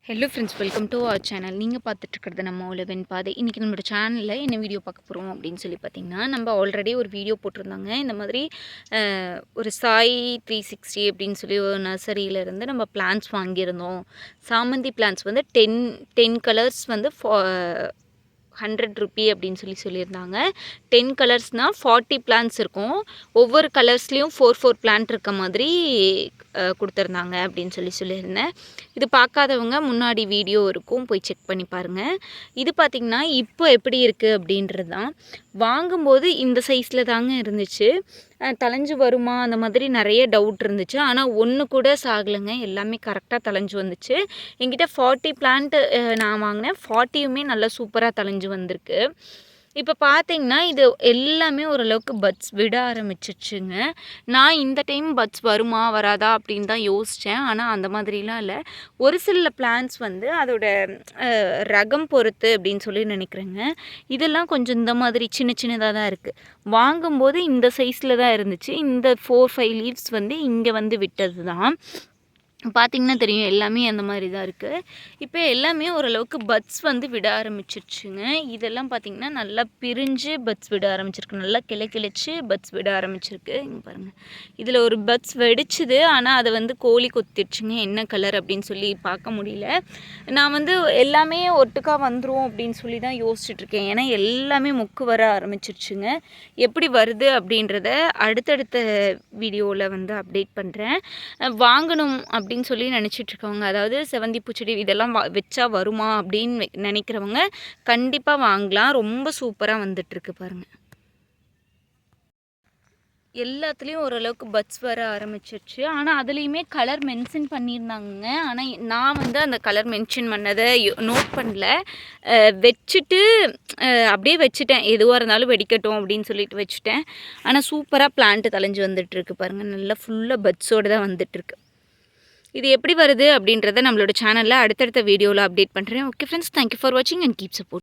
Hello friends, welcome to our channel. நீங்கள் பார்த்துட்ருக்கிறது நம்ம உழவன் பாதை. இன்றைக்கி நம்மளோட சேனலில் என்ன வீடியோ பார்க்க போகிறோம் அப்படின்னு சொல்லி பார்த்தீங்கன்னா, நம்ம ஆல்ரெடி ஒரு வீடியோ போட்டிருந்தாங்க. இந்த மாதிரி ஒரு சாய் 360 அப்படின்னு சொல்லி ஒரு நர்சரியிலேருந்து நம்ம பிளான்ஸ் வாங்கியிருந்தோம். சாமந்தி பிளான்ஸ் வந்து 10 கலர்ஸ் வந்து 100 ரூபி அப்படின்னு சொல்லியிருந்தாங்க. 10 கலர்ஸ்னால் 40 பிளான்ஸ் இருக்கும். ஒவ்வொரு கலர்ஸ்லேயும் 4 பிளான்ட் இருக்க மாதிரி கொடுத்துருந்தாங்க அப்படின்னு சொல்லியிருந்தேன். இது பார்க்காதவங்க முன்னாடி வீடியோ இருக்கும், போய் செக் பண்ணி பாருங்கள். இது பார்த்திங்கன்னா இப்போ எப்படி இருக்குது அப்படின்றது தான். வாங்கும்போது இந்த சைஸில் தாங்க இருந்துச்சு. தளைஞ்சு வருமா அந்த மாதிரி நிறைய டவுட் இருந்துச்சு. ஆனால் ஒன்று கூட சாகலைங்க, எல்லாமே கரெக்டாக தளைஞ்சு வந்துச்சு. என்கிட்ட 40 பிளான்ட்டு நான் வாங்கினேன். 40யுமே நல்லா சூப்பராக தளைஞ்சு வந்திருக்கு. இப்போ பார்த்தீங்கன்னா இது எல்லாமே ஓரளவுக்கு பட்ஸ் விட ஆரம்பிச்சிச்சுங்க. நான் இந்த டைம் பட்ஸ் வருமா வராதா அப்படின்னு தான் யோசித்தேன். ஆனால் அந்த மாதிரிலாம் இல்லை. ஒரு சில பிளான்ஸ் வந்து அதோட ரகம் பொறுத்து அப்படின்னு சொல்லி நினைக்கிறேங்க. இதெல்லாம் கொஞ்சம் இந்த மாதிரி சின்னதாக தான் இருக்குது. வாங்கும்போது இந்த சைஸில் தான் இருந்துச்சு. இந்த 4-5 லீவ்ஸ் வந்து இங்கே வந்து விட்டது தான். பார்த்திங்கன்னா தெரியும், எல்லாமே அந்த மாதிரி தான் இருக்குது. இப்போ எல்லாமே ஓரளவுக்கு பட்ஸ் வந்து விட ஆரம்பிச்சிருச்சுங்க. இதெல்லாம் பார்த்திங்கன்னா நல்லா பிரிஞ்சு பட்ஸ் விட ஆரம்பிச்சிருக்கு. நல்லா கிளைச்சு பட்ஸ் விட ஆரம்பிச்சிருக்கு. இங்கே பாருங்கள், இதில் ஒரு பட்ஸ் வெடிச்சுது. ஆனால் அதை வந்து கோழி கொத்திடுச்சுங்க. என்ன கலர் அப்படின்னு சொல்லி பார்க்க முடியல. நான் வந்து எல்லாமே ஒட்டுக்கா வந்துடும் அப்படின்னு சொல்லி தான் யோசிச்சுட்ருக்கேன். ஏன்னா எல்லாமே மொக்கு வர ஆரம்பிச்சிருச்சுங்க. எப்படி வருது அப்படின்றத அடுத்தடுத்த வீடியோவில் வந்து அப்டேட் பண்ணுறேன். வாங்கணும் அப்படின்னு சொல்லி நினச்சிட்ருக்கவங்க, அதாவது செவந்தி பூச்செடி இதெல்லாம் வச்சா வருமா அப்படின்னு நினைக்கிறவங்க கண்டிப்பாக வாங்கலாம். ரொம்ப சூப்பராக வந்துட்டுருக்கு பாருங்கள். எல்லாத்துலேயும் ஓரளவுக்கு பட்ஸ் வர ஆரம்பிச்சிருச்சு. ஆனால் அதுலேயுமே கலர் மென்ஷன் பண்ணியிருந்தாங்க. ஆனால் நான் வந்து அந்த கலர் மென்ஷன் பண்ணதை நோட் பண்ணல. வச்சுட்டு அப்படியே வச்சுட்டேன், எதுவாக இருந்தாலும் வெடிக்கட்டும் அப்படின்னு சொல்லிட்டு வச்சுட்டேன். ஆனால் சூப்பராக பிளான்ட்டு தளைஞ்சு வந்துட்டுருக்கு பாருங்கள். நல்லா ஃபுல்லாக பட்ஸோடு தான் வந்துட்டுருக்கு. இது எப்படி வருது அப்படின்றத நம்மளோட சேனலில் அடுத்தடுத்த வீடியோவில் அப்டேட் பண்ணுறேன். ஓகே ஃப்ரெண்ட்ஸ், தேங்க்யூ ஃபார் வாட்சிங் அண்ட் கீப் சப்போர்ட்.